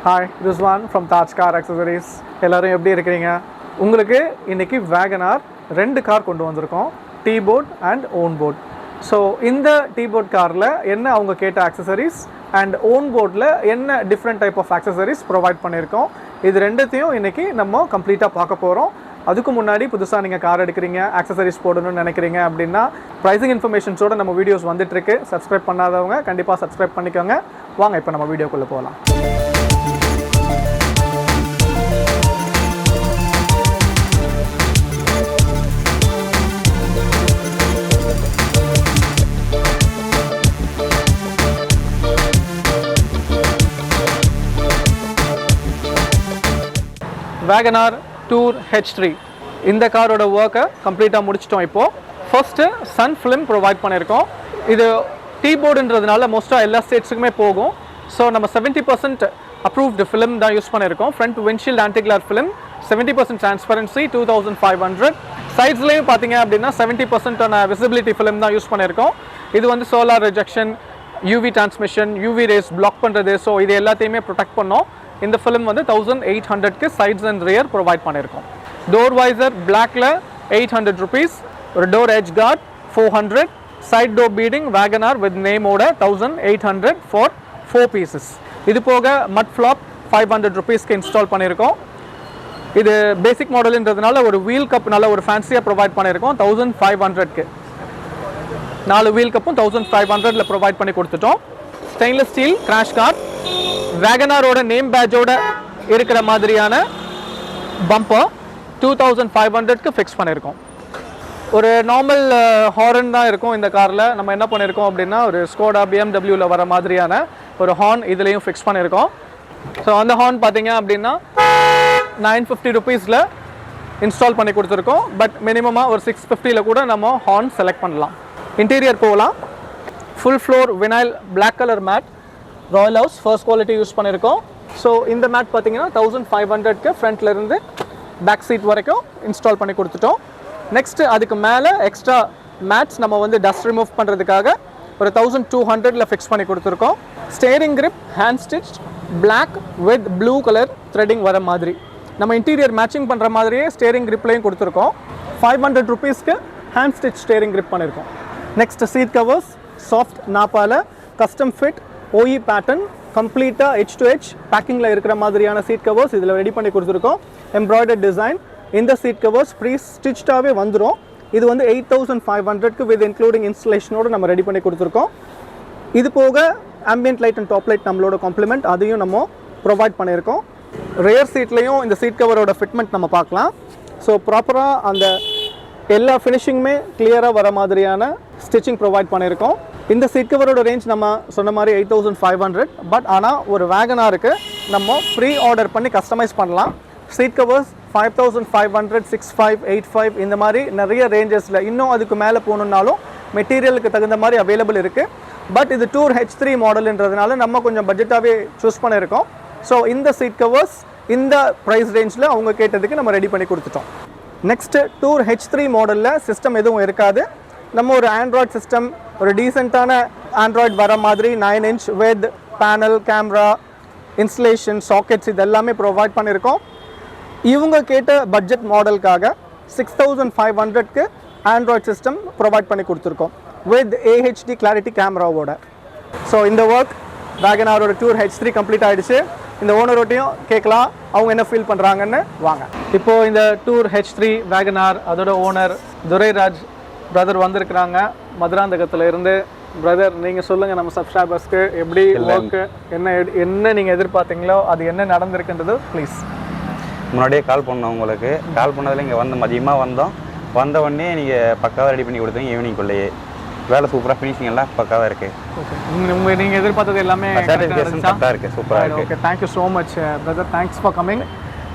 Hi, this is One from Taj Car Accessories. எல்லாரும் எப்படி இருக்கீங்க? உங்களுக்கு இன்னைக்கு WagonR ரெண்டு கார் கொண்டு வந்திருக்கோம், T-board and own board. So இந்த T-board காரில் என்ன அவங்க கேட்ட accessories and own boardல என்ன different type of accessories provide பண்ணியிருக்கோம், இது ரெண்டுத்தையும் இன்னைக்கு நம்ம கம்ப்ளீட்டாக பார்க்க போகிறோம். அதுக்கு முன்னாடி புதுசாக நீங்கள் கார் எடுக்கிறீங்க, accessories போடணும்னு நினைக்கிறீங்க அப்படின்னா ப்ரைஸிங் இன்ஃபர்மேஷன்ஸோடு நம்ம வீடியோஸ் வந்துட்டுருக்கு. சப்ஸ்கிரைப் பண்ணாதவங்க கண்டிப்பாக சப்ஸ்கிரைப் பண்ணிக்கோங்க. வாங்க இப்போ நம்ம வீடியோக்குள்ளே போகலாம். WagonR Tour H3 இந்த காரோட ஒர்க்கை கம்ப்ளீட்டாக முடிச்சிட்டோம். இப்போது ஃபர்ஸ்ட்டு சன் ஃபிலிம் ப்ரொவைட் பண்ணியிருக்கோம். இது T-boardன்றதுனால மோஸ்ட்டாக எல்லா ஸ்டேட்ஸுக்குமே போகும். ஸோ நம்ம 70% அப்ரூவ்டு ஃபிலிம் தான் யூஸ் பண்ணியிருக்கோம். Front windshield antiglare film, 70% transparency, 2500. சைட்ஸ்லேயும் பார்த்தீங்க அப்படின்னா 70% விசிபிலிட்டி ஃபிலிம் தான் யூஸ் பண்ணியிருக்கோம். இது வந்து solar rejection, UV transmission, UV rays block பண்ணுறது, ஸோ இது எல்லாத்தையுமே ப்ரொடெக்ட் பண்ணோம். இந்த ஃபிலிம் வந்து 1800க்கு சைட்ஸ் அண்ட் ரியர் ப்ரொவைட் பண்ணியிருக்கோம். டோர் வைசர் பிளாக்ல 800 rupees, ஒரு door edge guard 400, side door beading WagonR with நேமோட 1800 ஃபார் 4 pieces. இது போக மட் ஃப்ளாப் 500 rupeesக்கு இன்ஸ்டால் பண்ணியிருக்கோம். இது பேசிக் மாடல்ன்றதுனால ஒரு வீல் கப் நல்ல ஒரு ஃபேன்சியாக ப்ரொவைட் பண்ணியிருக்கோம். 1500க்கு 4 வீல் கப்பும் 1500ல ப்ரொவைட் பண்ணி கொடுத்துட்டோம். ஸ்டெயின்லெஸ் ஸ்டீல் கிராஷ் கார்ட், WagonRோட நேம் பேட்சோட இருக்கிற மாதிரியான பம்பர் 2500க்கு ஃபிக்ஸ் பண்ணியிருக்கோம். ஒரு நார்மல் ஹார்ன் தான் இருக்கும் இந்த காரில். நம்ம என்ன பண்ணியிருக்கோம் அப்படின்னா ஒரு ஸ்கோடா BMWவில் வர மாதிரியான ஒரு ஹார்ன் இதுலேயும் ஃபிக்ஸ் பண்ணியிருக்கோம். ஸோ அந்த ஹார்ன் பார்த்தீங்க அப்படின்னா 950 rupeesல இன்ஸ்டால் பண்ணி கொடுத்துருக்கோம். பட் மினிமமாக ஒரு 650ல் கூட நம்ம ஹார்ன் செலக்ட் பண்ணலாம். இன்டீரியர் போகலாம். Full floor vinyl black colour mat, royal house first quality use பண்ணியிருக்கோம். ஸோ இந்த மேட் பார்த்தீங்கன்னா 1500க்கு ஃப்ரண்ட்லேருந்து பேக் சீட் வரைக்கும் இன்ஸ்டால் பண்ணி கொடுத்துட்டோம். நெக்ஸ்ட்டு அதுக்கு மேலே எக்ஸ்ட்ரா மேட்ஸ் நம்ம வந்து டஸ்ட் ரிமூவ் பண்ணுறதுக்காக ஒரு 1200ல் ஃபிக்ஸ் பண்ணி கொடுத்துருக்கோம். Steering grip hand stitch black with blue colour threading வர மாதிரி நம்ம இன்டீரியர் மேட்சிங் பண்ணுற மாதிரியே ஸ்டேரிங் கிரிப்லையும் கொடுத்துருக்கோம். 500 rupeesக்கு ஹேண்ட் ஸ்டிச் ஸ்டேரிங் கிரிப் பண்ணியிருக்கோம். நெக்ஸ்ட் சீட் கவர்ஸ் சாஃப்ட் நாப்பால் கஸ்டம் ஃபிட் OE பேட்டர்ன், கம்ப்ளீட்டாக H to H பேக்கிங்கில் இருக்கிற மாதிரியான சீட் கவர்ஸ் இதில் ரெடி பண்ணி கொடுத்துருக்கோம். Embroidered design. இந்த சீட் கவர்ஸ் ப்ரீ ஸ்டிச்டாகவே வந்துடும். இது வந்து 8500க்கு வித் இன்க்ளூடிங் இன்ஸ்டலேஷனோடு நம்ம ரெடி பண்ணி கொடுத்துருக்கோம். இது போக ambient light and top light நம்மளோட காம்ப்ளிமெண்ட், அதையும் நம்ம ப்ரொவைட் பண்ணியிருக்கோம். ரியர் சீட்லேயும் இந்த சீட் கவரோட ஃபிட்மெண்ட் நம்ம பார்க்கலாம். ஸோ ப்ராப்பராக அந்த எல்லா ஃபினிஷிங்குமே கிளியராக வர மாதிரியான ஸ்டிச்சிங் ப்ரொவைட் பண்ணியிருக்கோம். இந்த சீட் கவரோட ரேஞ்ச் நம்ம சொன்ன மாதிரி 8500. பட் ஆனால் ஒரு WagonRக்கு நம்ம ப்ரீ ஆர்டர் பண்ணி கஸ்டமைஸ் பண்ணலாம். சீட் கவர்ஸ் 5500, 65, 85 இந்த மாதிரி நிறைய ரேஞ்சஸில், இன்னும் அதுக்கு மேலே போகணுன்னாலும் மெட்டீரியலுக்கு தகுந்த மாதிரி அவைலபிள் இருக்குது. பட் இது டூர் H3 மாடல்ன்றதுனால நம்ம கொஞ்சம் பட்ஜெட்டாகவே சூஸ் பண்ணியிருக்கோம். ஸோ இந்த சீட் கவர்ஸ் இந்த ப்ரைஸ் ரேஞ்சில் அவங்க கேட்டதுக்கு நம்ம ரெடி பண்ணி கொடுத்துட்டோம். நெக்ஸ்ட்டு டூர் H3 மாடலில் சிஸ்டம் எதுவும் இருக்காது. நம்ம ஒரு ஆண்ட்ராய்ட் சிஸ்டம், ஒரு டீசெண்டான ஆண்ட்ராய்ட் வர மாதிரி 9 inch with panel, camera, installation, sockets இது எல்லாமே ப்ரொவைட் பண்ணியிருக்கோம். இவங்க கேட்ட பட்ஜெட் மாடலுக்காக 6500க்கு ஆண்ட்ராய்ட் சிஸ்டம் ப்ரொவைட் பண்ணி கொடுத்துருக்கோம் வித் AHD கிளாரிட்டி கேமராவோட. ஸோ இந்த ஒர்க் WagonRோட டூர் H3 கம்ப்ளீட் ஆகிடுச்சு. இந்த ஓனரோட்டையும் கேட்கலாம் அவங்க என்ன ஃபீல் பண்ணுறாங்கன்னு. வாங்க. இப்போது இந்த டூர் H3 WagonR அதோட ஓனர் துரைராஜ் பிரதர் வந்திருக்கிறாங்க மதுராந்தகத்தில் இருந்து. பிரதர், நீங்கள் சொல்லுங்கள் நம்ம சப்ஸ்கிரைபர்ஸ்க்கு எப்படி ஒர்க்கு, என்ன நீங்கள் எதிர்பார்த்தீங்களோ அது என்ன நடந்திருக்குன்றது ப்ளீஸ். முன்னாடியே கால் பண்ணோம். உங்களுக்கு கால் பண்ணதில் இங்கே மதியமாக வந்த உடனே நீங்கள் பக்காவாக ரெடி பண்ணி கொடுத்தீங்க. ஈவினிங்குள்ளேயே வேலை சூப்பராக ஃபினிஷிங் எல்லாம் பக்காவாக இருக்குது. ஓகே, நீங்கள் எதிர்பார்த்தது எல்லாமே கரெக்டாக இருக்குது, சூப்பராக இருக்குது. Okay, thank you so much brother, thanks for coming.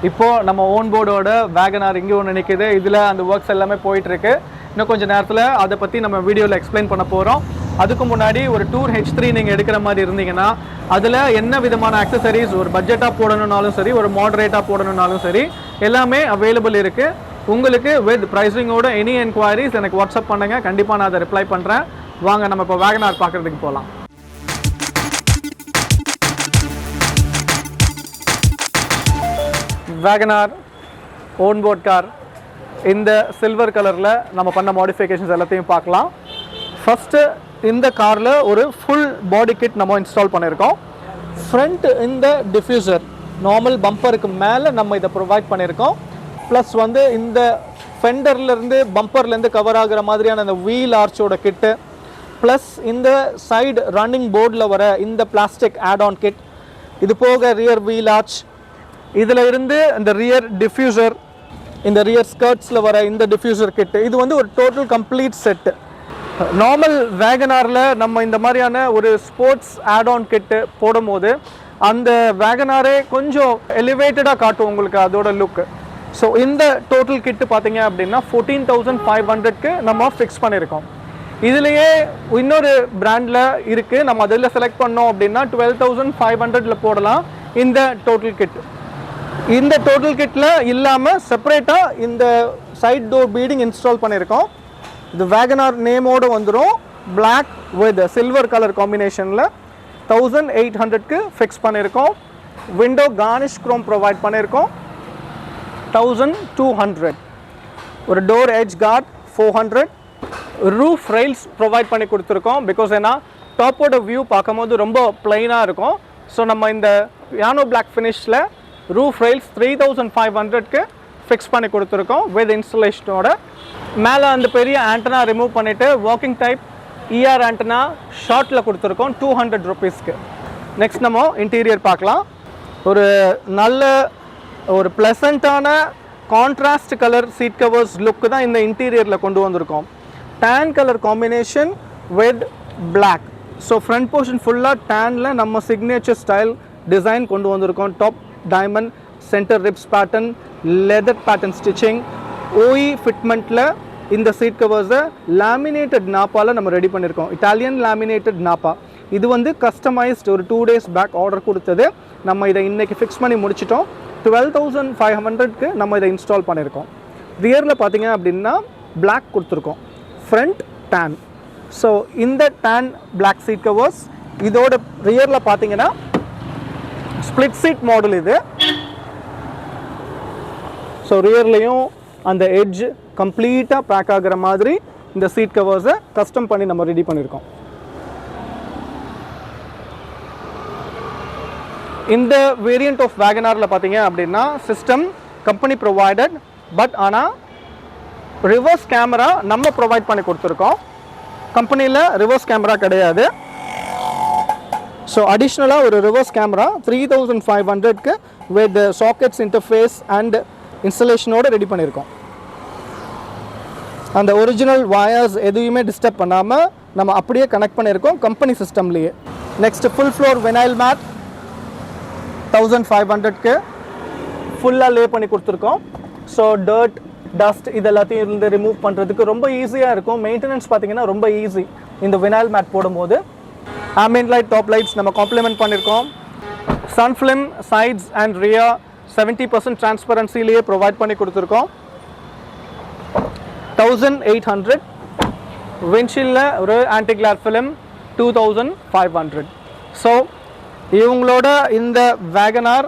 இப்போது நம்ம ஓன் போர்டோட WagonR இங்கே ஒன்று நிற்கிது. இதில் அந்த ஒர்க்ஸ் எல்லாமே போயிட்டுருக்கு. இன்னும் கொஞ்சம் நேரத்தில் அதை பற்றி நம்ம வீடியோவில் எக்ஸ்பிளைன் பண்ண போகிறோம். அதுக்கு முன்னாடி ஒரு டூர் H3 நீங்கள் எடுக்கிற மாதிரி இருந்தீங்கன்னா அதில் என்ன விதமான ஆக்சசரிஸ் ஒரு பட்ஜெட்டாக போடணுன்னாலும் சரி, ஒரு மாடரேட்டாக போடணுன்னாலும் சரி, எல்லாமே அவைலபிள் இருக்குது. உங்களுக்கு வித் ப்ரைஸிங்கோட எனி என்கொயரிஸ் எனக்கு வாட்ஸ்அப் பண்ணுங்கள், கண்டிப்பாக நான் அதை ரிப்ளை பண்ணுறேன். வாங்க நம்ம இப்போ WagonR பார்க்குறதுக்கு போகலாம். WagonR ஓன் போர்ட் கார் இந்த சில்வர் கலரில் நம்ம பண்ண மாடிஃபிகேஷன்ஸ் எல்லாத்தையும் பார்க்கலாம். ஃபஸ்ட்டு இந்த காரில் ஒரு ஃபுல் பாடி கிட் நம்ம இன்ஸ்டால் பண்ணியிருக்கோம். ஃப்ரண்ட் இந்த டிஃப்யூசர் நார்மல் பம்பருக்கு மேலே நம்ம இதை ப்ரொவைட் பண்ணியிருக்கோம். ப்ளஸ் வந்து இந்த ஃபெண்டர்லேருந்து பம்பர்லேருந்து கவர் ஆகிற மாதிரியான அந்த வீல் ஆர்ச்சோட கிட்டு, ப்ளஸ் இந்த சைடு ரன்னிங் போர்டில் வர இந்த பிளாஸ்டிக் ஆட்-ஆன் கிட், இது போக ரியர் வீல் ஆர்ச், இதில் இருந்து இந்த ரியர் டிஃப்யூசர், இந்த ரியர் ஸ்கர்ட்ஸில் வர இந்த டிஃப்யூசர் கிட்டு, இது வந்து ஒரு டோட்டல் கம்ப்ளீட் செட்டு. நார்மல் வேகனாரில் நம்ம இந்த மாதிரியான ஒரு ஸ்போர்ட்ஸ் ஆட்-ஆன் கிட்டு போடும்போது அந்த வேகனாரே கொஞ்சம் எலிவேட்டடாக காட்டும் உங்களுக்கு அதோட லுக்கு. ஸோ இந்த டோட்டல் கிட்டு பார்த்தீங்க அப்படின்னா 14,500க்கு நம்ம ஃபிக்ஸ் பண்ணியிருக்கோம். இதுலேயே இன்னொரு பிராண்டில் இருக்குது, நம்ம அதில் செலக்ட் பண்ணோம் அப்படின்னா 12,500ல் போடலாம் இந்த டோட்டல் கிட். இந்த டோட்டல் கிட்டில் இல்லாமல் செப்பரேட்டாக இந்த சைட் டோர் பீடிங் இன்ஸ்டால் பண்ணியிருக்கோம். இது WagonR நேமோடு வந்துடும், பிளாக் வித் சில்வர் கலர் காம்பினேஷனில் 1800க்கு ஃபிக்ஸ் பண்ணியிருக்கோம். விண்டோ கார்னிஷ் க்ரோம் ப்ரொவைட் பண்ணியிருக்கோம் 1200. ஒரு door edge guard 400. Roof rails provide பண்ணி கொடுத்துருக்கோம். பிகாஸ் ஏன்னா டாப்போட வியூ பார்க்கும்போது ரொம்ப பிளைனாக இருக்கும். ஸோ நம்ம இந்த பியானோ பிளாக் ஃபினிஷில் ரூஃப் ரெயில்ஸ் 3500க்கு ஃபிக்ஸ் பண்ணி கொடுத்துருக்கோம் வித் இன்ஸ்டலேஷனோட. மேலே அந்த பெரிய ஆண்டனா ரிமூவ் பண்ணிவிட்டு வாக்கிங் டைப் ER ஆண்டனா ஷார்ட்டில் கொடுத்துருக்கோம் 200 ருபீஸ்க்கு. நெக்ஸ்ட் நம்ம இன்டீரியர் பார்க்கலாம். ஒரு நல்ல ஒரு ப்ளசண்ட்டான contrast colour seat covers look தான் இந்த இன்டீரியரில் கொண்டு வந்திருக்கோம். Tan colour combination with black. So front portion ஃபுல்லாக டேனில் நம்ம சிக்னேச்சர் ஸ்டைல் டிசைன் கொண்டு வந்திருக்கோம். Top diamond, centre ribs pattern, leather pattern stitching, OE ஃபிட்மெண்ட்டில் இந்த சீட் கவர்ஸை லேமினேட்டட் நாப்பால் நம்ம ரெடி பண்ணியிருக்கோம். Italian laminated nappa. இது வந்து கஸ்டமைஸ்டு ஒரு 2 days பேக் ஆர்டர் கொடுத்தது. நம்ம இதை இன்றைக்கி ஃபிக்ஸ் பண்ணி முடிச்சிட்டோம். 12,500க்கு நம்ம இதை இன்ஸ்டால் பண்ணியிருக்கோம். ரியரில் பார்த்தீங்க அப்படின்னா பிளாக் கொடுத்துருக்கோம், ஃப்ரண்ட் டேன். ஸோ இந்த டேன் பிளாக் சீட் கவர்ஸ் இதோட ரியரில் பார்த்தீங்கன்னா ஸ்ப்ளிட் சீட் மாடல் இது. ஸோ ரியர்லேயும் அந்த எட்ஜ் கம்ப்ளீட்டாக பேக் ஆகிற மாதிரி இந்த சீட் கவர்ஸை கஸ்டம் பண்ணி நம்ம ரெடி பண்ணியிருக்கோம். இந்த வேரியண்ட் ஆஃப் வேகனாரில் பார்த்தீங்க அப்படின்னா சிஸ்டம் கம்பெனி ப்ரொவைடட், பட் ஆனால் ரிவர்ஸ் கேமரா நம்ம ப்ரொவைட் பண்ணி கொடுத்துருக்கோம். கம்பெனியில் ரிவர்ஸ் கேமரா கிடையாது. ஸோ அடிஷ்னலாக ஒரு ரிவர்ஸ் கேமரா 3500க்கு வித் சாக்கெட்ஸ் இன்டர்ஃபேஸ் அண்ட் இன்ஸ்டலேஷனோடு ரெடி பண்ணியிருக்கோம். அந்த ஒரிஜினல் வயர்ஸ் எதுவுமே டிஸ்டர்ப் பண்ணாமல் நம்ம அப்படியே கனெக்ட் பண்ணியிருக்கோம் கம்பெனி சிஸ்டம்லேயே. Next full floor vinyl mat 1500க்கு ஃபுல்லாக லே பண்ணி கொடுத்துருக்கோம். ஸோ டர்ட், டஸ்ட் இது எல்லாத்தையும் இருந்து ரிமூவ் பண்ணுறதுக்கு ரொம்ப ஈஸியாக இருக்கும். மெயின்டெனன்ஸ் பார்த்தீங்கன்னா ரொம்ப ஈஸி இந்த வினைல் மேட் போடும்போது. ஆம்பியன்ட் லைட், டாப் லைட்ஸ் நம்ம காம்ப்ளிமெண்ட் பண்ணியிருக்கோம். Sun film sides and rear 70% டிரான்ஸ்பரன்சிலேயே ப்ரொவைட் பண்ணி கொடுத்துருக்கோம். 1800. விண்ட்ஷீல்டில் ஒரு ஆன்டி கிளார் ஃபிலிம் 2500. ஸோ இவங்களோட இந்த WagonR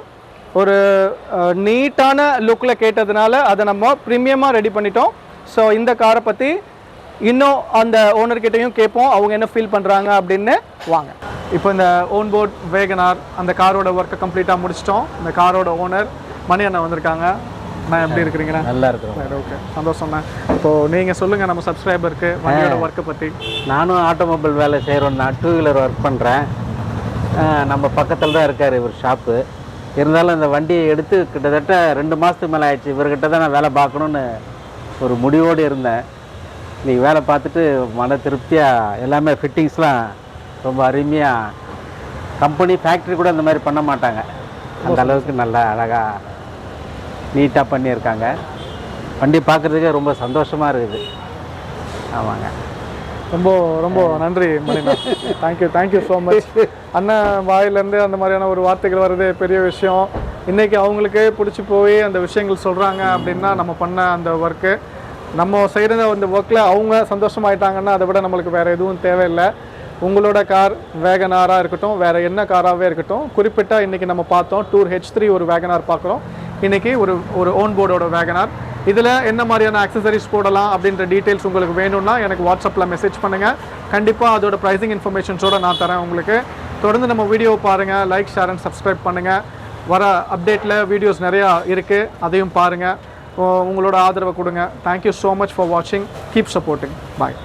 ஒரு நீட்டான லுக்கில் கேட்டதுனால அதை நம்ம ப்ரீமியமாக ரெடி பண்ணிட்டோம். ஸோ இந்த காரை பற்றி இன்னும் அந்த ஓனர்கிட்டையும் கேட்போம் அவங்க என்ன ஃபீல் பண்ணுறாங்க அப்படின்னு. வாங்க. இப்போ இந்த ஓன் போர்ட் WagonR அந்த காரோட ஒர்க்கை கம்ப்ளீட்டாக முடிச்சிட்டோம். இந்த காரோட ஓனர் மணி அண்ணா வந்திருக்காங்க. நான் எப்படி இருக்கிறீங்கண்ணா? நல்லா இருக்கிறோம். ஓகே, சந்தோஷம்ண்ணா. இப்போது நீங்கள் சொல்லுங்கள் நம்ம சப்ஸ்கிரைபருக்கு வண்டியோட ஒர்க்கை பற்றி. நானும் ஆட்டோமொபைல் வேலை செய்கிறோம். நான் 2 வீலர் ஒர்க் பண்ணுறேன். நம்ம பக்கத்தில் தான் இருக்கார் இவர் ஷாப்பு. இருந்தாலும் இந்த வண்டியை எடுத்து கிட்டத்தட்ட 2 மாதத்துக்கு மேலே ஆயிடுச்சு. இவர்கிட்ட தான் நான் வேலை பார்க்கணுன்னு ஒரு முடிவோடு இருந்தேன். இன்றைக்கி வேலை பார்த்துட்டு மன திருப்தியாக எல்லாமே ஃபிட்டிங்ஸ்லாம் ரொம்ப அருமையாக, கம்பெனி ஃபேக்ட்ரி கூட இந்த மாதிரி பண்ண மாட்டாங்க. அந்த அளவுக்கு நல்லா அழகாக நீட்டாக பண்ணியிருக்காங்க. வண்டி பார்க்குறதுக்கே ரொம்ப சந்தோஷமாக இருக்குது. ஆமாங்க, ரொம்ப ரொம்ப நன்றி மணிண்ணா. Thank you so much. அண்ணன் வாயிலேருந்து அந்த மாதிரியான ஒரு வார்த்தைகள் வர்றது பெரிய விஷயம். இன்றைக்கி அவங்களுக்கே பிடிச்சி போய் அந்த விஷயங்கள் சொல்கிறாங்க அப்படின்னா நம்ம பண்ண அந்த ஒர்க்கு, நம்ம செய்கிற அந்த ஒர்க்கில் அவங்க சந்தோஷமாயிட்டாங்கன்னா அதை விட நம்மளுக்கு வேறு எதுவும் தேவையில்லை. உங்களோட கார் WagonR இருக்கட்டும், வேறு என்ன காராகவே இருக்கட்டும், குறிப்பிட்ட இன்றைக்கி நம்ம பார்த்தோம் டூர் H3 ஒரு WagonR பார்க்குறோம். இன்றைக்கி ஒரு ஓன் போர்டோட WagonR. இதில் என்ன மாதிரியான ஆக்சசரிஸ் போடலாம் அப்படின்ற டீட்டெயில்ஸ் உங்களுக்கு வேணும்னா எனக்கு வாட்ஸ்அப்பில் மெசேஜ் பண்ணுங்கள். கண்டிப்பாக அதோட ப்ரைஸிங் இன்ஃபர்மேஷன்ஸோடு நான் தரேன் உங்களுக்கு. தொடர்ந்து நம்ம வீடியோ பாருங்கள், லைக், ஷேர் அண்ட் சப்ஸ்கிரைப் பண்ணுங்கள். வர அப்டேட்டில் வீடியோஸ் நிறையா இருக்குது, அதையும் பாருங்கள். உங்களோட ஆதரவை கொடுங்க. தேங்க்யூ ஸோ மச் ஃபார் வாட்சிங். Keep supporting. பாய்.